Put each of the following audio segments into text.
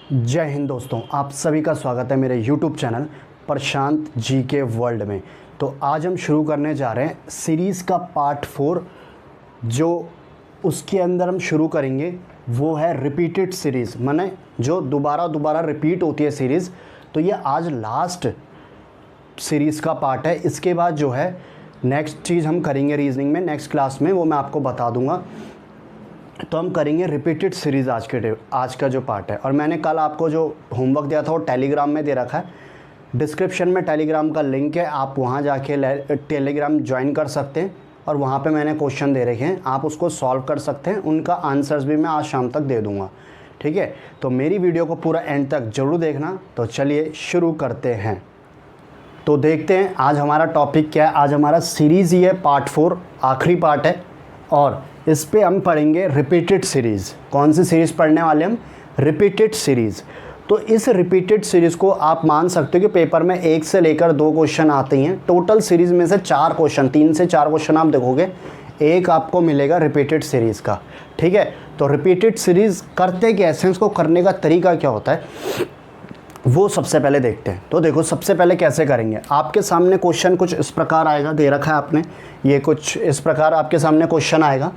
जय हिंद दोस्तों, आप सभी का स्वागत है मेरे यूट्यूब चैनल प्रशांत जी के वर्ल्ड में। तो आज हम शुरू करने जा रहे हैं सीरीज़ का पार्ट 4। जो उसके अंदर हम शुरू करेंगे वो है रिपीटेड सीरीज़, माने जो दोबारा रिपीट होती है सीरीज़। तो ये आज लास्ट सीरीज़ का पार्ट है। इसके बाद जो है नेक्स्ट चीज़ हम करेंगे रीजनिंग में, नेक्स्ट क्लास में, वो मैं आपको बता दूंगा। तो हम करेंगे रिपीटेड सीरीज़ आज का जो पार्ट है। और मैंने कल आपको जो होमवर्क दिया था वो टेलीग्राम में दे रखा है। डिस्क्रिप्शन में टेलीग्राम का लिंक है, आप वहाँ जाके टेलीग्राम ज्वाइन कर सकते हैं और वहाँ पे मैंने क्वेश्चन दे रखे हैं, आप उसको सॉल्व कर सकते हैं। उनका आंसर्स भी मैं आज शाम तक दे दूँगा, ठीक है। तो मेरी वीडियो को पूरा एंड तक ज़रूर देखना। तो चलिए शुरू करते हैं। तो देखते हैं आज हमारा टॉपिक क्या है। आज हमारा सीरीज़ ही है पार्ट 4, आखिरी पार्ट है। और इस पे हम पढ़ेंगे रिपीटेड सीरीज़। कौन सी सीरीज़ पढ़ने वाले हम? Repeated series. तो इस रिपीटेड सीरीज़ को आप मान सकते हो कि पेपर में 1 से लेकर 2 क्वेश्चन आते हैं। टोटल सीरीज़ में से 4 क्वेश्चन, 3 से 4 क्वेश्चन आप देखोगे, एक आपको मिलेगा रिपीटेड सीरीज़ का, ठीक है। तो रिपीटेड सीरीज़ करते कैसे हैं, उसको करने का तरीका क्या होता है, वो सबसे पहले देखते हैं। तो देखो सबसे पहले कैसे करेंगे। आपके सामने क्वेश्चन कुछ इस प्रकार आएगा, दे रखा है आपने, ये कुछ इस प्रकार आपके सामने क्वेश्चन आएगा।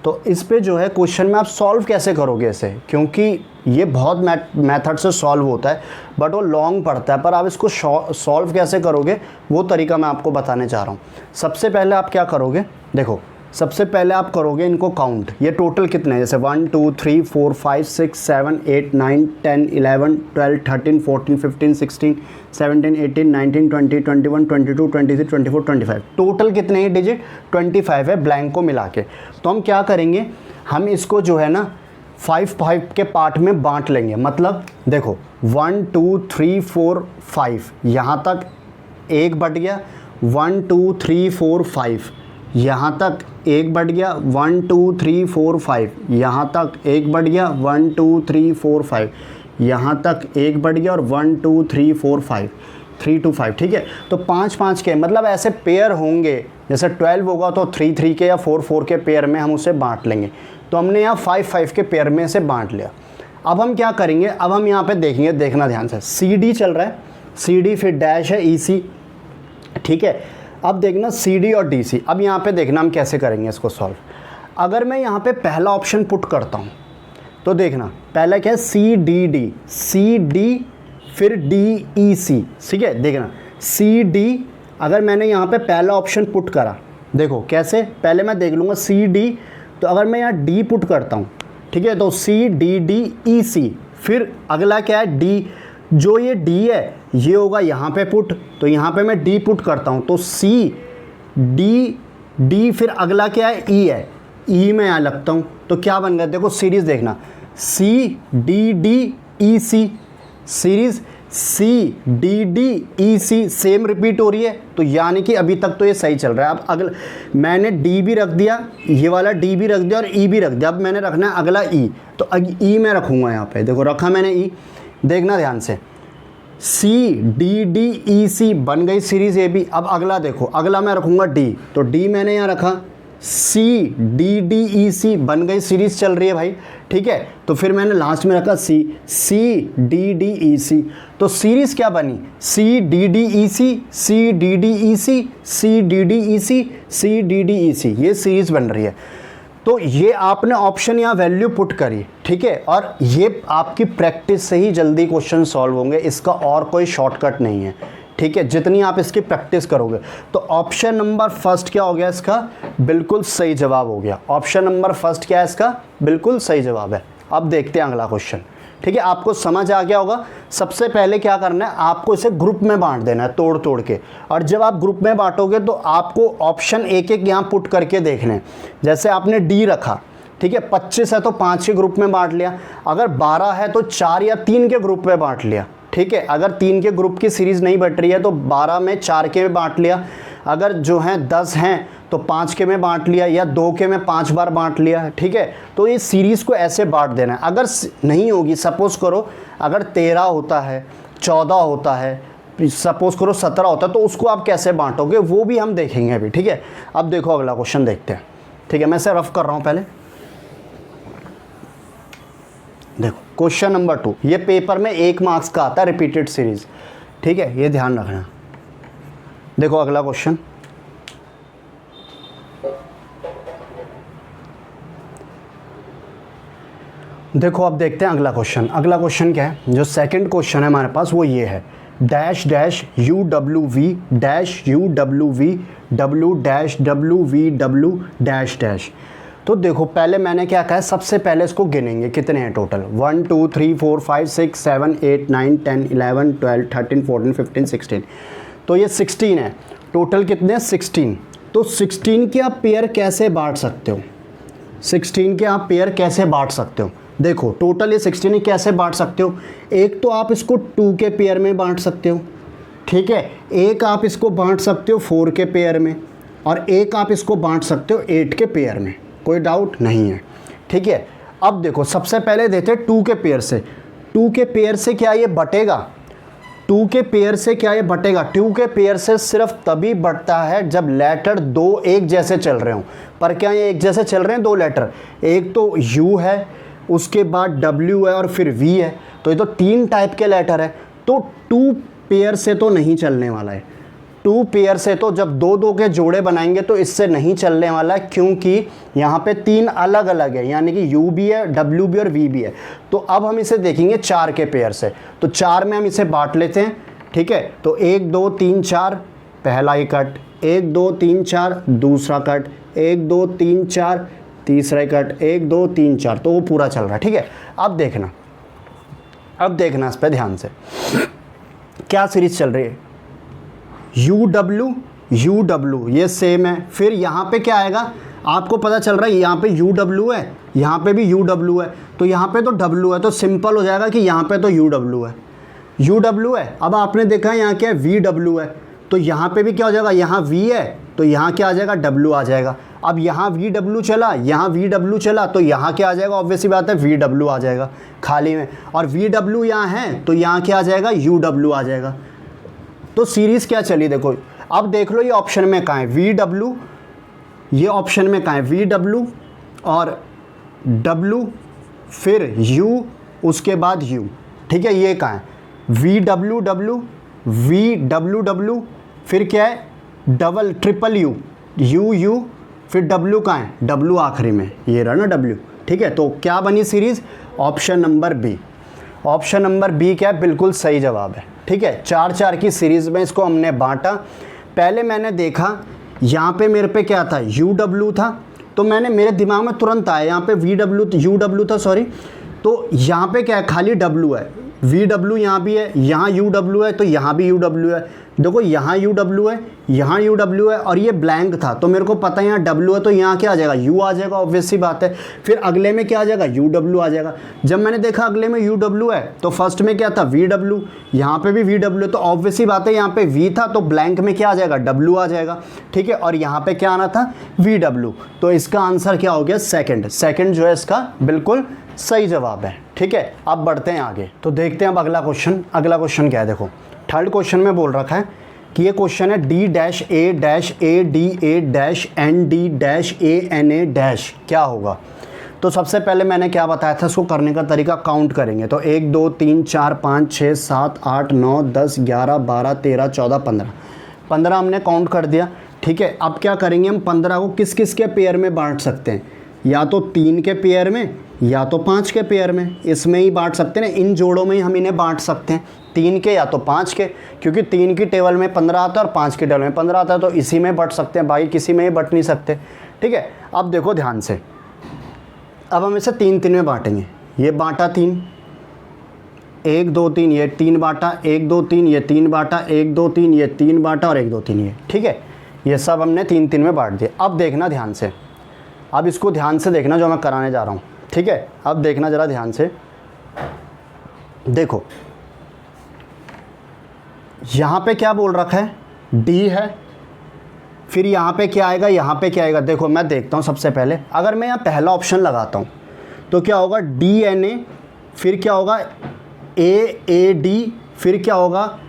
तो इस पे जो है क्वेश्चन में आप सॉल्व कैसे करोगे इसे, क्योंकि ये बहुत मेथड से सॉल्व होता है बट वो लॉन्ग पड़ता है। पर आप इसको सॉल्व कैसे करोगे वो तरीका मैं आपको बताने जा रहा हूँ। सबसे पहले आप क्या करोगे, देखो सबसे पहले आप करोगे इनको काउंट, ये टोटल कितने हैं, जैसे 1 2 3 4 5 6 7 8 9 10 11 12 13 14 15 16 17 18 19 20 21 22 23 24 25, टोटल कितने हैं डिजिट, 25 है ब्लैंक को मिला के। तो हम क्या करेंगे, हम इसको जो है ना 5 के पार्ट में बांट लेंगे। मतलब देखो 1 2 3 4 5 यहाँ तक एक बढ़ गया, 1 2 3 4 5 यहाँ तक एक बढ़ गया, 1 2 3 4 5 यहाँ तक एक बढ़ गया, 1 2 3 4 5 यहाँ तक एक बढ़ गया, और 1 2 3 4 5 3 2 5, ठीक है। तो 5 के मतलब ऐसे पेयर होंगे, जैसे 12 होगा तो 3 3 के या 4 4 के पेयर में हम उसे बांट लेंगे। तो हमने यहाँ 5 5 के पेयर में से बांट लिया। अब हम क्या करेंगे, अब हम यहाँ पे देखेंगे, देखना ध्यान से, CD चल रहा है, CD फिर डैश है EC, ठीक है। अब देखना CD और DC। अब यहाँ पे देखना हम कैसे करेंगे इसको सॉल्व। अगर मैं यहाँ पे पहला ऑप्शन पुट करता हूँ तो देखना पहला क्या है, CD फिर DEC, ठीक है। देखना CD, अगर मैंने यहाँ पे पहला ऑप्शन पुट करा, देखो कैसे, पहले मैं देख लूँगा CD। तो अगर मैं यहाँ D पुट करता हूँ, ठीक है, तो CDDEC, फिर अगला क्या है D, जो ये D है ये होगा यहाँ पे पुट, तो यहाँ पे मैं D पुट करता हूँ, तो CDD, फिर अगला क्या है E है, E में यहाँ लगता हूँ, तो क्या बन गया, देखो सीरीज़ देखना, CDDEC, series CDDEC same repeat हो रही है। तो यानी कि अभी तक तो ये सही चल रहा है। अब अगला मैंने D भी रख दिया, ये वाला D भी रख दिया और E भी रख दिया। अब मैंने रखना है अगला E, तो E मैं रखूँगा यहाँ पे, देखो रखा मैंने E, देखना ध्यान से, CDDEC बन गई सीरीज़ ये भी। अब अगला देखो, अगला मैं रखूँगा D, तो D मैंने यहाँ रखा, CDDEC बन गई सीरीज़ चल रही है भाई, ठीक है। तो फिर मैंने लास्ट में रखा CDDEC, तो सीरीज़ क्या बनी, CDDEC, ये सीरीज़ बन रही है। तो ये आपने ऑप्शन या वैल्यू पुट करी, ठीक है। और ये आपकी प्रैक्टिस से ही जल्दी क्वेश्चन सॉल्व होंगे, इसका और कोई शॉर्टकट नहीं है, ठीक है। जितनी आप इसकी प्रैक्टिस करोगे, तो ऑप्शन नंबर फर्स्ट क्या हो गया इसका, बिल्कुल सही जवाब हो गया। ऑप्शन नंबर फर्स्ट क्या है इसका, बिल्कुल सही जवाब है। अब देखते हैं अगला क्वेश्चन, ठीक है। आपको समझ आ गया होगा। सबसे पहले क्या करना है, आपको इसे ग्रुप में बांट देना है तोड़ तोड़ के। और जब आप ग्रुप में बांटोगे तो आपको ऑप्शन एक एक यहाँ पुट करके देखने हैं। जैसे आपने D रखा, ठीक है, 25 है तो 5 के ग्रुप में बांट लिया, अगर 12 है तो 4 या 3 के ग्रुप में बांट लिया, ठीक है। अगर 3 के ग्रुप की सीरीज़ नहीं बट रही है तो 12 में 4 के में बांट लिया, अगर जो हैं 10 हैं तो 5 के में बांट लिया, या 2 के में 5 बार बांट लिया, ठीक है। तो ये सीरीज़ को ऐसे बांट देना है। अगर नहीं होगी, सपोज़ करो अगर 13 होता है, 14 होता है, सपोज़ करो 17 होता है, तो उसको आप कैसे बांटोगे वो भी हम देखेंगे अभी, ठीक है। अब देखो अगला क्वेश्चन देखते हैं, ठीक है। मैं इसे रफ कर रहा हूँ पहले, देखो क्वेश्चन नंबर 2, ये पेपर में 1 मार्क्स का आता है, रिपीटेड सीरीज, ठीक है, ये ध्यान रखना। देखो अगला क्वेश्चन, देखो अब देखते हैं अगला क्वेश्चन। अगला क्वेश्चन क्या है, जो सेकंड क्वेश्चन है हमारे पास वो ये है, dash dash U W we dash U W V W dash W V W dash dash. तो देखो पहले मैंने क्या कहा है, सबसे पहले इसको गिनेंगे कितने हैं टोटल, 1 2 3 4 5 6 7 8 9 10 11 12 13 14 15 16, तो ये 16 है टोटल, कितने 16। तो 16 के आप पेयर कैसे बांट सकते हो, 16 के आप पेयर कैसे बांट सकते हो, देखो टोटल ये 16 कैसे बांट सकते हो। एक तो आप इसको 2 के पेयर में बांट सकते हो, ठीक है, एक आप इसको बांट सकते हो 4 के पेयर में, और एक आप इसको बांट सकते हो 8 के पेयर में, कोई डाउट नहीं है, ठीक है। अब देखो सबसे पहले देते हैं 2 के पेयर से, 2 के पेयर से क्या ये बटेगा, 2 के पेयर से क्या ये बटेगा, 2 के पेयर से सिर्फ तभी बढ़ता है जब लेटर 2 एक जैसे चल रहे हों। पर क्या ये एक जैसे चल रहे हैं 2 लेटर, एक तो U है, उसके बाद W है और फिर V है, तो ये तो 3 टाइप के लेटर है, तो 2 पेयर से तो नहीं चलने वाला है। 2 पेयर से तो जब 2 के जोड़े बनाएंगे तो इससे नहीं चलने वाला है, क्योंकि यहाँ पे 3 अलग अलग है, यानी कि U भी है, W भी और V भी है। तो अब हम इसे देखेंगे 4 के पेयर से, तो 4 में हम इसे बांट लेते हैं, ठीक है। तो 1 2 3 4 पहला ही कट, 1 2 3 4 दूसरा कट, 1 2 3 4 तीसरा कट, 1 2 3 4, तो वो पूरा चल रहा है, ठीक है। अब देखना इस पर ध्यान से, क्या सीरीज चल रही है, यू डब्ल्यू ये सेम है, फिर यहाँ पे क्या आएगा, आपको पता चल रहा है यहाँ पे यू डब्ल्यू है, यहाँ पे भी यू डब्ल्यू है, तो यहाँ पे तो डब्ल्यू है, तो सिंपल हो जाएगा कि यहाँ पे तो यू डब्ल्यू है। अब आपने देखा है यहाँ क्या है, वी डब्ल्यू है, तो यहाँ पे भी क्या हो जाएगा, यहाँ वी है तो यहाँ क्या आ जाएगा, डब्ल्यू आ जाएगा। अब यहाँ वी डब्ल्यू चला, यहाँ वी डब्ल्यू चला, तो यहाँ क्या आ जाएगा, ऑब्वियसली बात है वी डब्ल्यू आ जाएगा खाली में, और वी डब्ल्यू यहाँ है तो यहाँ क्या आ जाएगा, यू डब्ल्यू आ जाएगा। तो सीरीज़ क्या चली, देखो अब देख लो ये ऑप्शन में कहाँ है, वी डब्ल्यू, ये ऑप्शन में कहाँ है, वी डब्ल्यू और डब्ल्यू फिर यू, उसके बाद यू, ठीक है, ये कहाँ है, V W W V W W, फिर क्या है डबल ट्रिपल यू, यू फिर डब्ल्यू कहाँ है, डब्ल्यू आखिरी में, ये रहा ना डब्ल्यू, ठीक है। तो क्या बनी series, option number B, option number B क्या है, बिल्कुल सही जवाब है, ठीक है। 4 की सीरीज़ में इसको हमने बांटा। पहले मैंने देखा यहाँ पे मेरे पे क्या था, यू डब्ल्यू था, तो मैंने मेरे दिमाग में तुरंत आया यहाँ पे यू डब्ल्यू था सॉरी, तो यहाँ पे क्या है, खाली डब्ल्यू है, वी डब्ल्यू यहाँ भी है, यहाँ यू डब्ल्यू है, तो यहाँ भी यू डब्ल्यू है, देखो यहाँ यू डब्ल्यू है, यहाँ यू डब्ल्यू है, और ये ब्लैंक था, तो मेरे को पता है यहाँ डब्ल्यू है, तो यहाँ क्या आ जाएगा, यू आ जाएगा, ऑब्वियस सी बात है। फिर अगले में क्या आ जाएगा, यू डब्ल्यू आ जाएगा। जब मैंने देखा अगले में यू डब्ल्यू है, तो फर्स्ट में क्या था, वी डब्ल्यू, यहाँ पे भी वी डब्ल्यू, तो ऑब्वियस सी बात है यहाँ पे वी था, तो ब्लैंक में क्या आ जाएगा, डब्ल्यू आ जाएगा, ठीक है। और यहाँ पे क्या आना था, वी डब्ल्यू, तो इसका आंसर क्या हो गया, सेकंड जो है इसका बिल्कुल सही जवाब है, ठीक है। अब बढ़ते हैं आगे, तो देखते हैं अब अगला क्वेश्चन क्या है। देखो थर्ड क्वेश्चन में बोल रखा है कि ये क्वेश्चन है D dash A D A dash N D dash A N A dash क्या होगा। तो सबसे पहले मैंने क्या बताया था, इसको करने का तरीका काउंट करेंगे, तो 1 2 3 4 5 6 7 8 9 10 11 12 13 14 15 हमने काउंट कर दिया, ठीक है। अब क्या करेंगे हम, 15 को किस किस के पेयर में बांट सकते हैं, या तो 3 के पेयर में या तो 5 के पेयर में, इसमें ही बांट सकते हैं, इन जोड़ों में ही हम इन्हें बांट सकते हैं, 3 के या तो 5 के, क्योंकि 3 की टेबल में 15 आता है और 5 की टेबल में 15 आता है, तो इसी में बट सकते हैं, बाकी किसी में ही बट नहीं सकते, ठीक है। अब देखो ध्यान से, अब हम इसे 3 में बांटेंगे, ये बांटा 3, 1 2 3 ये 3 बांटा, 1 2 3 ये 3 बांटा, 1 2 3 ये 3 बांटा और 1 2 3 ये, ठीक है। ये सब हमने 3 में बांट दिया। अब देखना ध्यान से, अब इसको ध्यान से देखना जो मैं कराने जा रहा हूँ, ठीक है। अब देखना ज़रा ध्यान से, देखो यहाँ पे क्या बोल रखा है, डी है, फिर यहाँ पे क्या आएगा, यहाँ पे क्या आएगा। देखो मैं देखता हूँ, सबसे पहले अगर मैं यहाँ पहला ऑप्शन लगाता हूँ तो क्या होगा, डी एन ए, फिर क्या होगा ए डी, फिर क्या होगा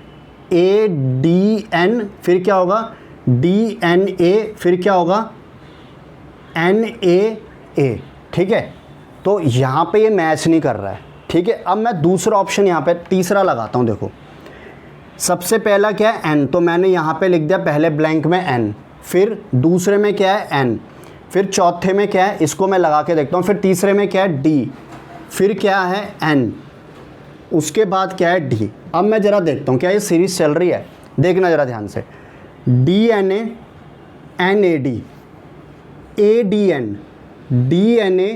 ए डी एन, फिर क्या होगा डी एन ए, फिर क्या होगा एन ए ए, ठीक है। तो यहाँ पे ये मैच नहीं कर रहा है, ठीक है, अब मैं दूसरा ऑप्शन यहाँ पे तीसरा लगाता हूँ। देखो सबसे पहला क्या है n, तो मैंने यहाँ पे लिख दिया पहले ब्लैंक में n, फिर दूसरे में क्या है n, फिर चौथे में क्या है, इसको मैं लगा के देखता हूँ, फिर तीसरे में क्या है d, फिर क्या है n, उसके बाद क्या है d। अब मैं ज़रा देखता हूँ क्या ये सीरीज़ चल रही है, देखना ज़रा ध्यान से। DNA NAD ADN DNA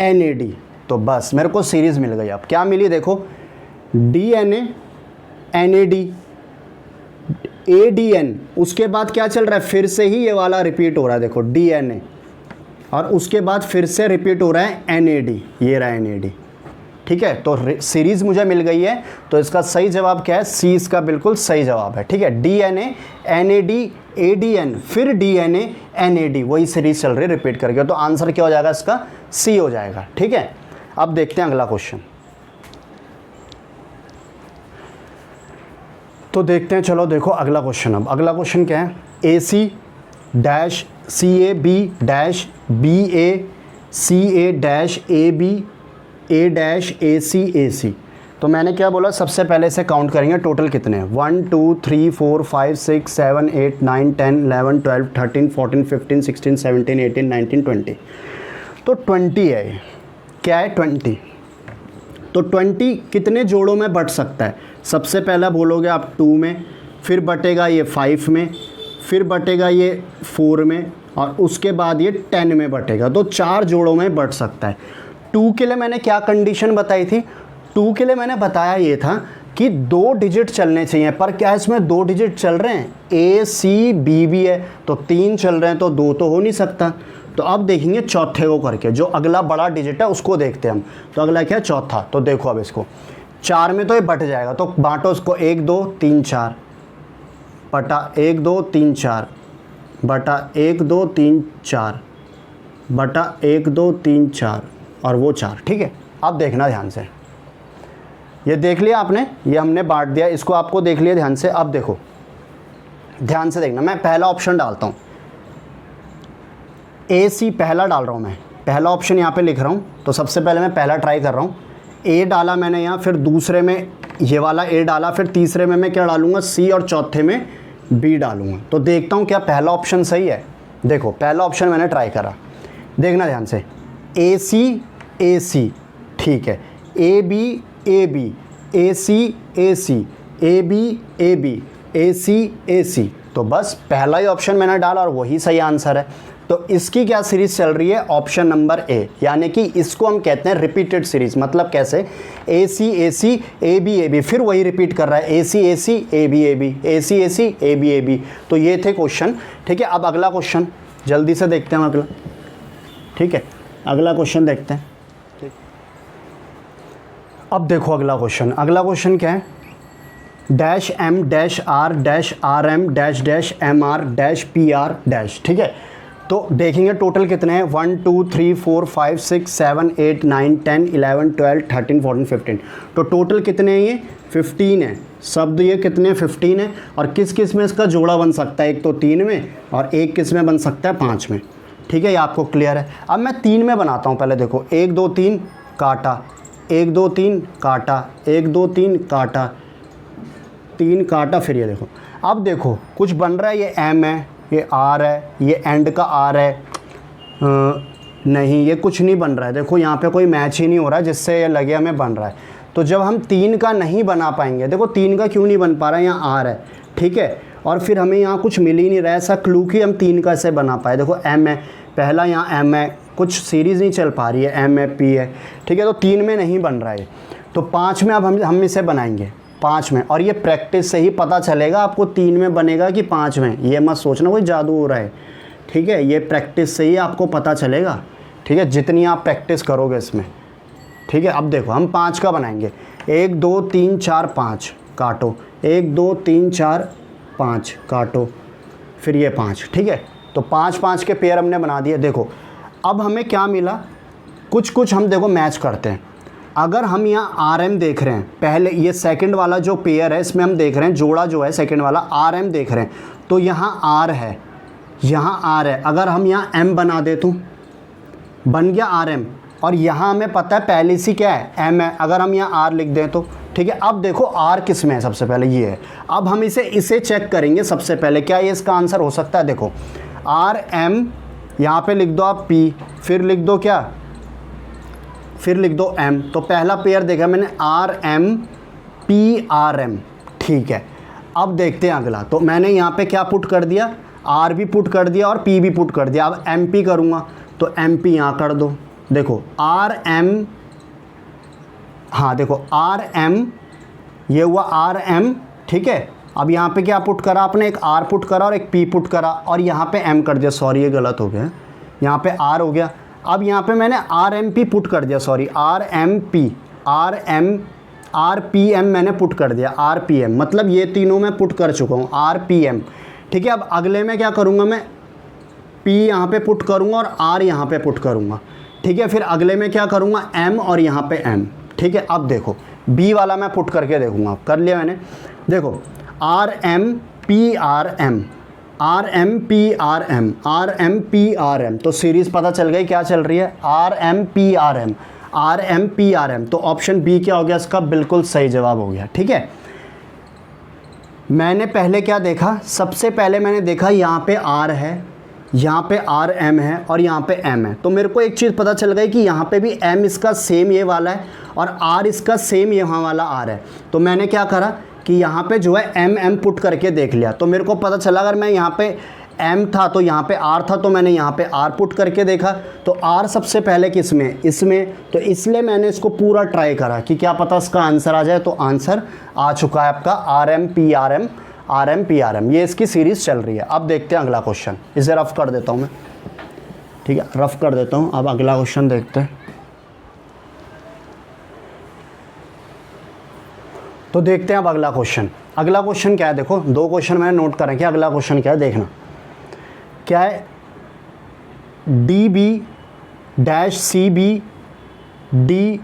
NAD, तो बस मेरे को सीरीज़ मिल गई। अब क्या मिली देखो, DNA NAD ADN, उसके बाद क्या चल रहा है, फिर से ही ये वाला रिपीट हो रहा है, देखो DNA, और उसके बाद फिर से रिपीट हो रहा है NAD, ये रहा NAD। ठीक है, तो सीरीज़ मुझे मिल गई है, तो इसका सही जवाब क्या है, सी इसका बिल्कुल सही जवाब है। ठीक है, DNA NAD ADN फिर DNA NAD, वही सीरीज़ चल रही है रिपीट करके, तो आंसर क्या हो जाएगा इसका, सी हो जाएगा। ठीक है, अब देखते हैं अगला क्वेश्चन। तो देखते हैं, चलो देखो अगला क्वेश्चन। अब अगला क्वेश्चन क्या है, AC dash CAB dash BA CA dash AB A dash AC AC। तो मैंने क्या बोला, सबसे पहले से काउंट करेंगे टोटल कितने हैं, 1 2 3 4 5 6 7 8 9 10 11 12 13 14 15 16 17 18 19 20। तो 20 है ये, क्या है 20। तो 20 कितने जोड़ों में बट सकता है, सबसे पहला बोलोगे आप 2 में, फिर बटेगा ये 5 में, फिर बटेगा ये 4 में, और उसके बाद ये 10 में बटेगा। तो 4 जोड़ों में बट सकता है। 2 के लिए मैंने क्या कंडीशन बताई थी, 2 के लिए मैंने बताया ये था कि 2 डिजिट चलने चाहिए, पर क्या इसमें 2 डिजिट चल रहे हैं, ACB भी है, तो 3 चल रहे हैं, तो 2 तो हो नहीं सकता। तो अब देखेंगे चौथे को करके, जो अगला बड़ा डिजिट है उसको देखते हैं हम। तो अगला क्या है, चौथा। तो देखो अब इसको 4 में तो ये बट जाएगा, तो बांटो इसको, 1 2 3 4 बटा 1 2 3 4 बटा 1 2 3 4 बटा 1 2 3 4 और वो 4। ठीक है, अब देखना ध्यान से, ये देख लिया आपने, ये हमने बांट दिया, इसको आपको देख लिया ध्यान से। अब देखो ध्यान से देखना, मैं पहला ऑप्शन डालता हूँ, AC पहला डाल रहा हूँ मैं, पहला ऑप्शन यहाँ पे लिख रहा हूँ। तो सबसे पहले मैं पहला ट्राई कर रहा हूँ, A डाला मैंने यहाँ, फिर दूसरे में ये वाला A डाला, फिर तीसरे में मैं क्या डालूँगा, C, और चौथे में B डालूँगा। तो देखता हूँ क्या पहला ऑप्शन सही है। देखो पहला ऑप्शन मैंने ट्राई करा, देखना ध्यान से, AC AC, ठीक है, AB AB AC AC AB AB AC AC, तो बस पहला ही ऑप्शन मैंने डाला और वही सही आंसर है। तो इसकी क्या सीरीज़ चल रही है, ऑप्शन नंबर ए, यानी कि इसको हम कहते हैं रिपीटेड सीरीज़। मतलब कैसे, AC AC AB AB, फिर वही रिपीट कर रहा है, AC AC AB AB AC AC AB AB। तो ये थे क्वेश्चन। ठीक है, अब अगला क्वेश्चन जल्दी से देखते हैं अगला। ठीक है, अगला क्वेश्चन देखते हैं। अब देखो अगला क्वेश्चन, अगला क्वेश्चन क्या है, dash M dash R dash RM dash dash MR dash PR dash. ठीक है, तो देखेंगे टोटल कितने हैं, 1 2 3 4 5 6 7 8 9 10 11 12 13 14 15। तो टोटल कितने हैं ये, 15 है। शब्द ये कितने 15 है, और किस किस में इसका जोड़ा बन सकता है, एक तो 3 में और एक किस में बन सकता है 5 में। ठीक है, ये आपको क्लियर है। अब मैं 3 में बनाता हूँ, पहले देखो 1 2 3 काटा, 1 2 3 काटा, 1 2 3 काटा, 3 काटा, फिर ये देखो। अब देखो कुछ बन रहा है, ये M है, ये R है, ये एंड का R है, नहीं ये कुछ नहीं बन रहा है। देखो यहाँ पे कोई मैच ही नहीं हो रहा है जिससे ये लगे हमें बन रहा है। तो जब हम 3 का नहीं बना पाएंगे, देखो 3 का क्यों नहीं बन पा रहा है, यहाँ R है, ठीक है, और फिर हमें यहाँ कुछ मिल ही नहीं रहा है ऐसा क्लू कि हम 3 का ऐसे बना पाए। देखो M है, पहला यहाँ M है, कुछ सीरीज़ नहीं चल पा रही है, M है, P है, ठीक है, तो 3 में नहीं बन रहा है। तो 5 में अब हम इसे बनाएंगे, 5 में, और ये प्रैक्टिस से ही पता चलेगा आपको 3 में बनेगा कि 5 में। ये मत सोचना कोई जादू हो रहा है, ठीक है, ये प्रैक्टिस से ही आपको पता चलेगा। ठीक है, जितनी आप प्रैक्टिस करोगे इसमें। ठीक है, अब देखो हम 5 का बनाएंगे, 1 2 3 4 5 काटो, 1 2 3 4 5 काटो, फिर ये 5। ठीक है, तो 5 5 के पेयर हमने बना दिए। देखो अब हमें क्या मिला, कुछ हम देखो मैच करते हैं। अगर हम यहाँ RM देख रहे हैं, पहले ये सेकंड वाला जो पेयर है इसमें हम देख रहे हैं, जोड़ा जो है सेकंड वाला RM देख रहे हैं, तो यहाँ R है, यहाँ R है। अगर हम यहाँ M बना दे तो बन गया RM, और यहाँ हमें पता है पहली सी क्या है, m है। अगर हम यहाँ r लिख दें तो ठीक है। अब देखो r किस में है, सबसे पहले ये है। अब हम इसे चेक करेंगे सबसे पहले, क्या ये इसका आंसर हो सकता है। देखो r m, यहाँ पे लिख दो आप p, फिर लिख दो क्या, फिर लिख दो m। तो पहला पेयर देखा मैंने r m p r m, ठीक है। अब देखते हैं अगला। तो मैंने यहाँ पे क्या पुट कर दिया, r भी पुट कर दिया और p भी पुट कर दिया। अब m p करूँगा तो m p यहाँ कर दो। देखो r m, हाँ देखो r m, ये हुआ r m, ठीक है। अब यहाँ पे क्या पुट करा आपने, एक r पुट करा और एक p पुट करा और यहाँ पे m कर दिया। सॉरी ये गलत हो गया, यहाँ पे r हो गया। अब यहाँ पे मैंने r m p पुट कर दिया, sorry r m p, r p m मैंने पुट कर दिया, r p m, मतलब ये तीनों मैं पुट कर चुका हूँ, r p m, ठीक है। अब अगले में क्या करूँगा, मैं p यहाँ पे पुट करूँगा और r यहाँ पे पुट करूँगा, ठीक है। फिर अगले में क्या करूँगा, m और यहाँ पे m, ठीक है। अब देखो b वाला मैं पुट करके देखूँगा, कर लिया मैंने। देखो r m p r m, r m p r m, r m p r m, तो सीरीज़ पता चल गई क्या चल रही है, r m p r m, r m p r m। तो ऑप्शन बी क्या हो गया इसका, बिल्कुल सही जवाब हो गया, ठीक है। मैंने पहले क्या देखा, सबसे पहले मैंने देखा यहाँ पे r है, यहाँ पे आर एम है और यहाँ पे एम है। तो मेरे को एक चीज़ पता चल गई कि यहाँ पे भी एम इसका सेम ये वाला है और आर इसका सेम यहाँ वाला आर है। तो मैंने क्या करा कि यहाँ पे जो है एम एम पुट करके देख लिया। तो मेरे को पता चला अगर मैं यहाँ पे एम था तो यहाँ पे आर था, तो मैंने यहाँ पे आर पुट करके देखा तो आर सबसे पहले किस में, इसमें। तो इसलिए मैंने इसको पूरा ट्राई करा कि क्या पता इसका आंसर आ जाए। तो आंसर आ चुका है आपका R M P R M, R M P R M, ये इसकी सीरीज़ चल रही है। अब देखते हैं अगला क्वेश्चन, इसे रफ कर देता हूँ मैं, ठीक है, रफ कर देता हूँ। अब अगला क्वेश्चन देखते हैं। तो देखते हैं अब अगला क्वेश्चन। अगला क्वेश्चन क्या है, देखो दो क्वेश्चन मैंने नोट कर रखे हैं। अगला क्वेश्चन क्या है देखना, क्या है, D B dash C B D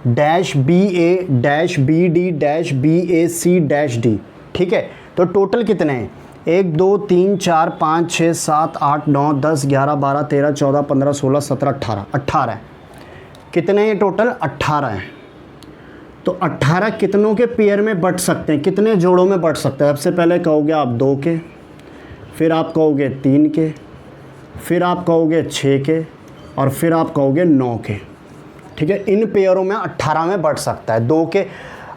dash B A dash B D dash B A C dash D, ठीक है। तो टोटल कितने हैं, 1 2 3 4 5 6 7 8 9 10 11 12 13 14 15 16 17 18, 18 है। कितने हैं टोटल, 18 हैं। तो 18 कितनों के पेयर में बट सकते हैं, कितने जोड़ों में बट सकते हैं। सबसे पहले कहोगे आप 2 के, फिर आप कहोगे 3 के, फिर आप कहोगे 6 के और फिर आप कहोगे 9 के, ठीक है। इन पेयरों में 18 में बट सकता है, 2 के।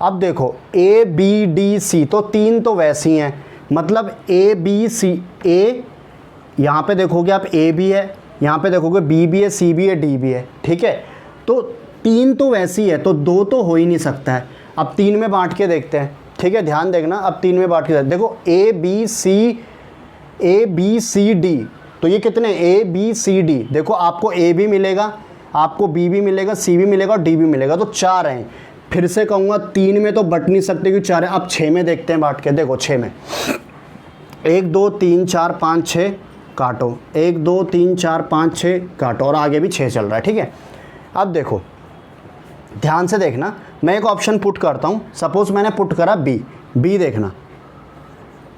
अब देखो ए बी डी सी, तो 3 तो वैसी हैं, मतलब ए बी सी, ए यहाँ पे देखोगे आप ए भी है, यहाँ पे देखोगे बी भी है, सी भी है, डी भी है, ठीक है। तो 3 तो वैसी है, तो 2 तो हो ही नहीं सकता है। अब 3 में बांट के देखते हैं, ठीक है, ध्यान देखना। अब 3 में बांट के देखो ए बी सी डी, तो ये कितने, ए बी सी डी। देखो आपको ए भी मिलेगा, आपको बी भी मिलेगा, सी भी मिलेगा और डी भी मिलेगा, तो 4 हैं। फिर से कहूँगा 3 में तो बट नहीं सकते क्योंकि 4 है। अब 6 में देखते हैं बांट के, देखो 6 में 1 2 3 4 5 6 काटो, 1 2 3 4 5 6 काटो और आगे भी 6 चल रहा है, ठीक है। अब देखो ध्यान से देखना, मैं एक ऑप्शन पुट करता हूँ। सपोज़ मैंने पुट करा बी, देखना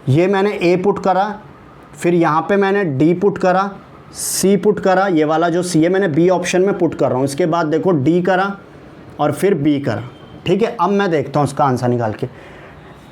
ये मैंने ए पुट करा, फिर यहाँ पे मैंने डी पुट करा, सी पुट करा, ये वाला जो सी है मैंने बी ऑप्शन में पुट कर रहा हूँ। इसके बाद देखो डी करा और फिर बी करा, ठीक है। अब मैं देखता हूँ इसका आंसर निकाल के,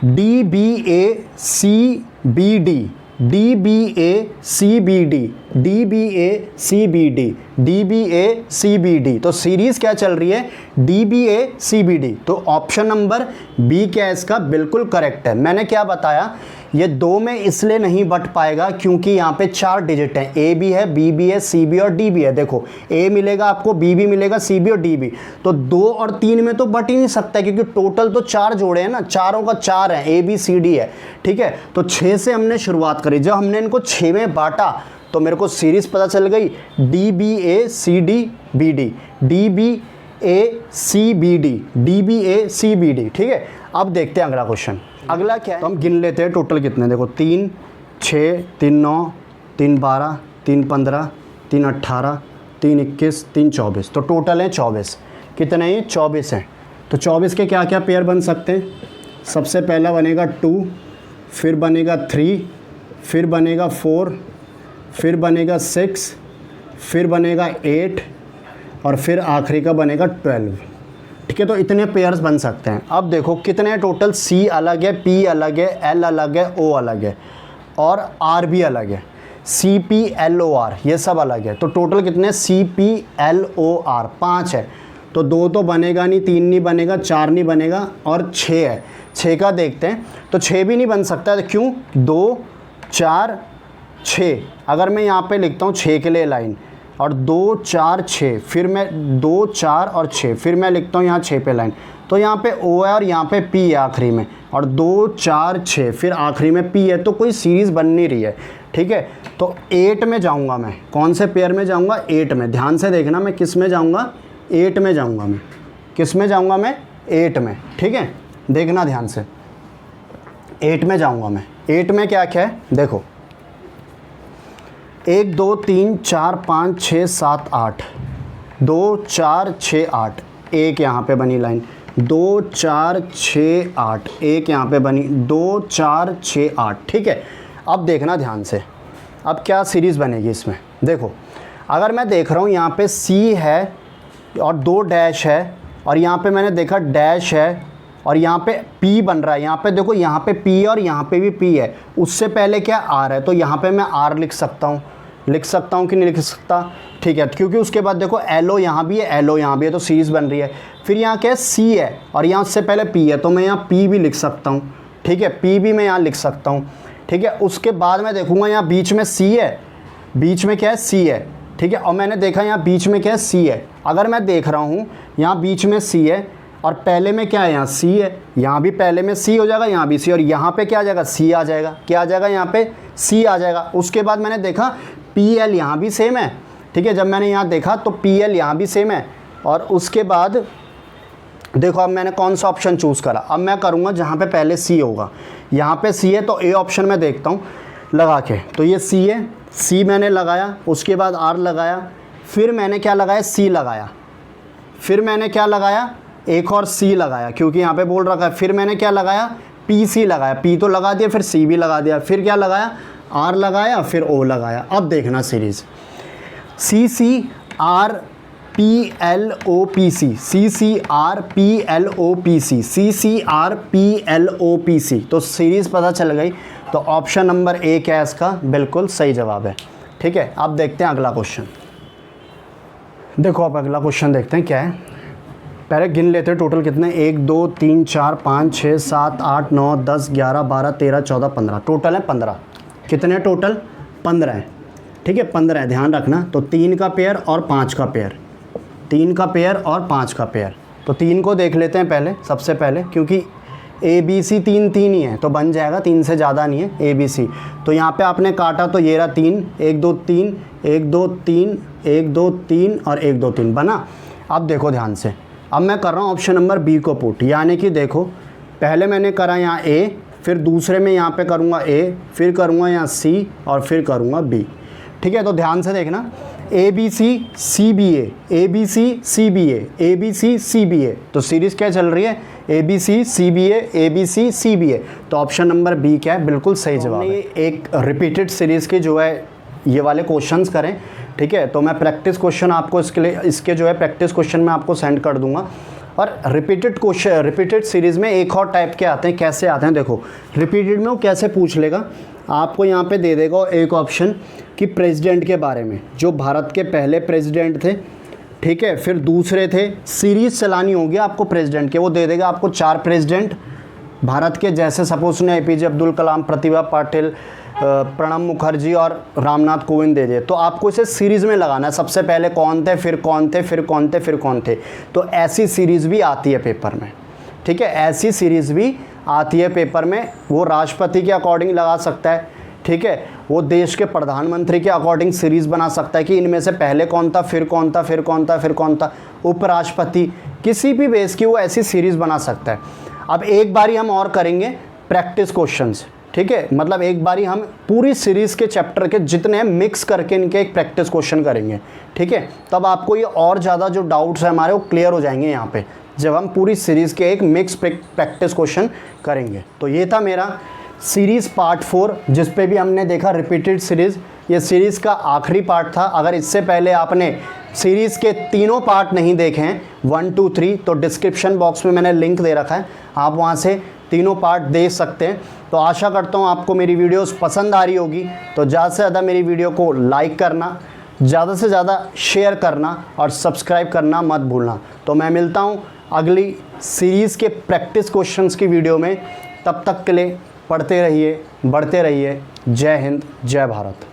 D B A C B D, D B A C B D, D B A C B D, D B A C B D. तो सीरीज़ क्या चल रही है, D B A C B D. तो option number B क्या है इसका, बिल्कुल करेक्ट है। मैंने क्या बताया, ये 2 में इसलिए नहीं बट पाएगा क्योंकि यहाँ पे 4 डिजिट हैं, ए भी है, बी भी है, सी भी और डी भी है। देखो ए मिलेगा आपको, बी भी मिलेगा, सी भी और डी भी। तो 2 और 3 में तो बट ही नहीं सकता क्योंकि टोटल तो 4 जोड़े हैं ना, चारों का 4 है, ए बी सी डी है, ठीक है। तो 6 से हमने शुरुआत करी, जब हमने इनको 6 में बांटा तो मेरे को सीरीज़ पता चल गई, D B A C D B D, D B A C B D, D B A C B D, ठीक है। अब देखते हैं अगला क्वेश्चन। अगला क्या है, तो हम गिन लेते हैं टोटल कितने। देखो 3 6 3 9 3 12 3 15 3 18 3 21 3 24, तो टोटल है 24। कितने हैं, 24 हैं। तो 24 के क्या क्या पेयर बन सकते हैं, सबसे पहला बनेगा 2, फिर बनेगा 3, फिर बनेगा 4, फिर बनेगा 6, फिर बनेगा 8, और फिर आखिरी का बनेगा 12। ठीक है, तो इतने पेयर्स बन सकते हैं। अब देखो कितने टोटल, C अलग है, P अलग है, L अलग है, O अलग है और R भी अलग है, CPLOR ये सब अलग है। तो टोटल कितने, CPLOR 5 है। तो 2 तो बनेगा नहीं, 3 नहीं बनेगा, 4 नहीं बनेगा और 6 है। 6 का देखते हैं, तो 6 भी नहीं बन सकता है। क्यों, 2 4 6, अगर मैं यहाँ पे लिखता हूँ 6 के लिए लाइन और 2 4 6, फिर मैं 2 4 और 6, फिर मैं लिखता हूँ यहाँ 6 पे लाइन, तो यहाँ पे O है और यहाँ पे P है आखिरी में, और 2 4 6 फिर आखिरी में P है, तो कोई सीरीज़ बन नहीं रही है। ठीक है, तो 8 में जाऊँगा मैं, कौन से पेयर में जाऊँगा, 8 में। ध्यान से देखना मैं किस में जाऊँगा, 8 में जाऊँगा मैं। किस में जाऊँगा मैं, 8 में। ठीक है, देखना ध्यान से, 8 में जाऊँगा मैं। 8 में क्या क्या है देखो, 1 2 3 4 5 6 7 8, 2 4 6 8, एक यहाँ पे बनी लाइन, 2 4 6 8, एक यहाँ पे बनी, 2 4 6 8। ठीक है, अब देखना ध्यान से, अब क्या सीरीज़ बनेगी इसमें। देखो अगर मैं देख रहा हूँ यहाँ पे C है और 2 डैश है, और यहाँ पे मैंने देखा डैश है, और यहाँ पे P बन रहा है। यहाँ पे देखो, यहाँ पे P और यहाँ पे भी P है, उससे पहले क्या R है, तो यहाँ पे मैं R लिख सकता हूँ। लिख सकता हूँ कि नहीं लिख सकता, ठीक है, क्योंकि उसके बाद देखो LO यहाँ भी है, LO यहाँ भी है, तो सीरीज़ बन रही है। फिर यहाँ क्या है, C है और यहाँ उससे पहले P है, तो मैं यहाँ P भी लिख सकता हूँ। ठीक है, P भी मैं यहाँ लिख सकता हूँ। ठीक है, उसके बाद मैं देखूँगा यहाँ बीच में C है, बीच में क्या है, C है। ठीक है, और मैंने देखा यहाँ बीच में क्या है, C है। अगर मैं देख रहा हूँ यहाँ बीच में C है और पहले में क्या है, यहाँ C है, यहाँ भी पहले में C हो जाएगा, यहाँ भी C, और यहाँ पे क्या आ जाएगा, C आ जाएगा। क्या आ जाएगा, यहाँ पे C आ जाएगा। उसके बाद मैंने देखा PL यहाँ भी सेम है। ठीक है, जब मैंने यहाँ देखा तो PL यहाँ भी सेम है, और उसके बाद देखो अब मैंने कौन सा ऑप्शन चूज़ करा। अब मैं करूँगा जहाँ पे पहले C होगा, यहाँ पे C है तो A ऑप्शन में देखता हूँ लगा के, तो ये C है, C मैंने लगाया, उसके बाद R लगाया, फिर मैंने क्या लगाया, C लगाया, फिर मैंने क्या लगाया, एक और C लगाया, क्योंकि यहाँ पे बोल रखा है। फिर मैंने क्या लगाया, PC लगाया, P तो लगा दिया, फिर C भी लगा दिया, फिर क्या लगाया, R लगाया, फिर O लगाया। अब देखना सीरीज़, CCRPLOPC, CCRPLOPC, CCRPLOPC, तो सीरीज़ पता चल गई। तो ऑप्शन नंबर 1 है इसका बिल्कुल सही जवाब है। ठीक है, अब देखते हैं अगला क्वेश्चन। देखो अब अगला क्वेश्चन देखते हैं क्या है। पहले गिन लेते हैं टोटल कितने, 1 2 3 4 5 6 7 8 9 10 11 12 13 14 15, टोटल है 15। कितने टोटल, 15 है। ठीक है, 15 है, ध्यान रखना। तो 3 का पेयर और 5 का पेयर, 3 का पेयर और 5 का पेयर। तो 3 को देख लेते हैं पहले, सबसे पहले, क्योंकि ABC 3 3 ही है तो बन जाएगा, 3 से ज़्यादा नहीं है ABC। तो यहाँ पे आपने काटा तो ये रहा 3, 1 2 3 1 2 3 1 2 3 और 1 2 3 बना। अब देखो ध्यान से, अब मैं कर रहा हूँ ऑप्शन नंबर B को पुट, यानी कि देखो पहले मैंने करा यहाँ A, फिर दूसरे में यहाँ पे करूँगा A, फिर करूँगा यहाँ C और फिर करूँगा B। ठीक है, तो ध्यान से देखना, ABC CBA, ABC CBA, ABC CBA, तो सीरीज़ क्या चल रही है, ABC CBA, ABC CBA। तो ऑप्शन नंबर B क्या है, बिल्कुल सही जवाब है। एक रिपीटेड सीरीज़ के जो है ये वाले क्वेश्चंस करें। ठीक है, तो मैं प्रैक्टिस क्वेश्चन आपको इसके लिए, इसके जो है प्रैक्टिस क्वेश्चन मैं आपको सेंड कर दूंगा। और रिपीटेड क्वेश्चन, रिपीटेड सीरीज़ में एक और टाइप के आते हैं। कैसे आते हैं देखो, रिपीटेड में वो कैसे पूछ लेगा, आपको यहाँ पे दे देगा एक ऑप्शन कि प्रेसिडेंट के बारे में, जो भारत के पहले प्रेसिडेंट थे। ठीक है, फिर दूसरे थे, सीरीज़ चलानी होगी आपको प्रेसिडेंट के, वो दे देगा आपको 4 प्रेसिडेंट भारत के, जैसे सपोज ने APJ अब्दुल कलाम, प्रतिभा पाटिल, प्रणब मुखर्जी और रामनाथ कोविंद दे दिए। तो आपको इसे सीरीज़ में लगाना है, सबसे पहले कौन थे, फिर कौन थे, फिर कौन थे, फिर कौन थे। तो ऐसी सीरीज़ भी आती है पेपर में। ठीक है, ऐसी सीरीज़ भी आती है पेपर में। वो राष्ट्रपति के अकॉर्डिंग लगा सकता है। ठीक है, वो देश के प्रधानमंत्री के अकॉर्डिंग सीरीज़ बना सकता है कि इनमें से पहले कौन था, फिर कौन था, फिर कौन था, फिर कौन था, उपराष्ट्रपति, किसी भी बेस की वो ऐसी सीरीज़ बना सकता है। अब एक बारी हम और करेंगे प्रैक्टिस क्वेश्चंस। ठीक है, मतलब एक बारी हम पूरी सीरीज़ के चैप्टर के जितने हैं मिक्स करके इनके एक प्रैक्टिस क्वेश्चन करेंगे। ठीक है, तब आपको ये और ज़्यादा जो डाउट्स हैं हमारे वो क्लियर हो जाएंगे यहाँ पे, जब हम पूरी सीरीज़ के एक मिक्स प्रैक्टिस क्वेश्चन करेंगे। तो ये था मेरा सीरीज़ पार्ट 4, जिस पे भी हमने देखा रिपीटेड सीरीज़। ये सीरीज़ का आखिरी पार्ट था। अगर इससे पहले आपने सीरीज़ के तीनों पार्ट नहीं देखे हैं 1 2 3 तो डिस्क्रिप्शन बॉक्स में मैंने लिंक दे रखा है, आप वहाँ से तीनों पार्ट देख सकते हैं। तो आशा करता हूँ आपको मेरी वीडियोस पसंद आ रही होगी, तो ज़्यादा से ज़्यादा मेरी वीडियो को लाइक करना, ज़्यादा से ज़्यादा शेयर करना और सब्सक्राइब करना मत भूलना। तो मैं मिलता हूँ अगली सीरीज़ के प्रैक्टिस क्वेश्चंस की वीडियो में। तब तक के लिए पढ़ते रहिए, बढ़ते रहिए। जय हिंद, जय भारत।